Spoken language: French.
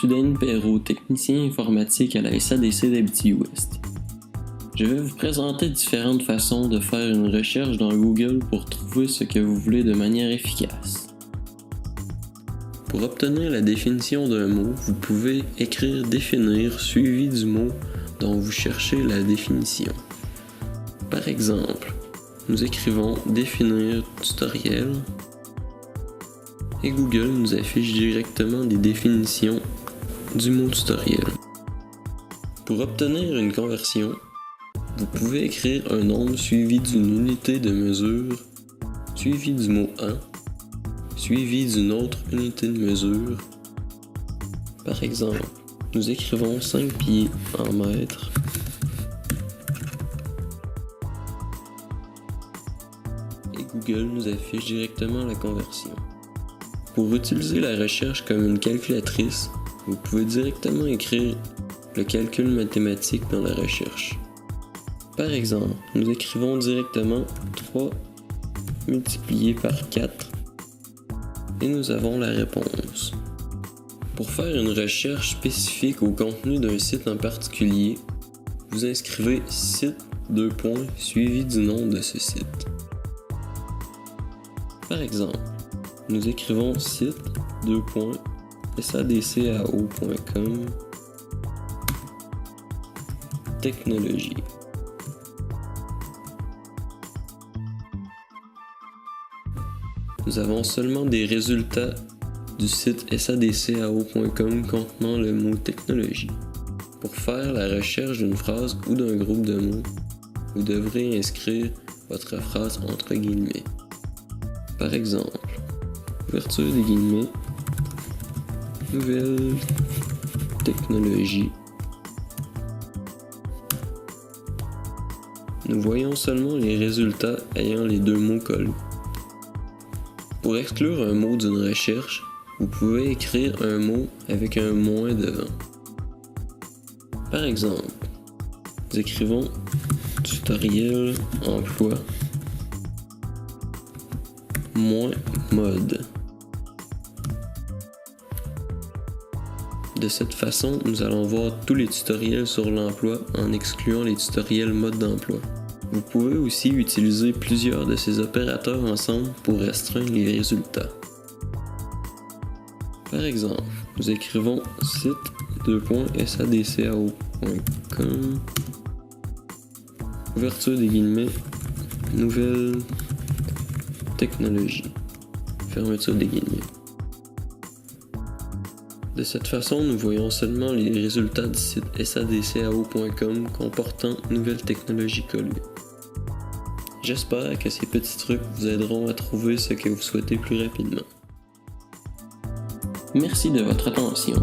Soudaine Perrault, technicien informatique à la SADC d'Abitibi-Ouest. Je vais vous présenter différentes façons de faire une recherche dans Google pour trouver ce que vous voulez de manière efficace. Pour obtenir la définition d'un mot, vous pouvez écrire « définir » suivi du mot dont vous cherchez la définition. Par exemple, nous écrivons « définir tutoriel » et Google nous affiche directement des définitions du mot tutoriel. Pour obtenir une conversion, vous pouvez écrire un nombre suivi d'une unité de mesure, suivi du mot « en », suivi d'une autre unité de mesure. Par exemple, nous écrivons 5 pieds en mètres et Google nous affiche directement la conversion. Pour utiliser la recherche comme une calculatrice, vous pouvez directement écrire le calcul mathématique dans la recherche. Par exemple, nous écrivons directement 3 multiplié par 4 et nous avons la réponse. Pour faire une recherche spécifique au contenu d'un site en particulier, vous inscrivez site suivi du nom de ce site. Par exemple, nous écrivons site sadcao.com technologie. Nous avons seulement des résultats du site sadcao.com contenant le mot technologie. Pour faire la recherche d'une phrase ou d'un groupe de mots, vous devrez inscrire votre phrase entre guillemets. Par exemple, ouverture des guillemets, nouvelle technologie. Nous voyons seulement les résultats ayant les deux mots collés. Pour exclure un mot d'une recherche, vous pouvez écrire un mot avec un moins devant. Par exemple, nous écrivons tutoriel emploi moins mode. De cette façon, nous allons voir tous les tutoriels sur l'emploi en excluant les tutoriels mode d'emploi. Vous pouvez aussi utiliser plusieurs de ces opérateurs ensemble pour restreindre les résultats. Par exemple, nous écrivons site sadcao.com ouverture des guillemets, nouvelle technologie, fermeture des guillemets. De cette façon, nous voyons seulement les résultats du site sadcao.com comportant nouvelle technologie collée. J'espère que ces petits trucs vous aideront à trouver ce que vous souhaitez plus rapidement. Merci de votre attention.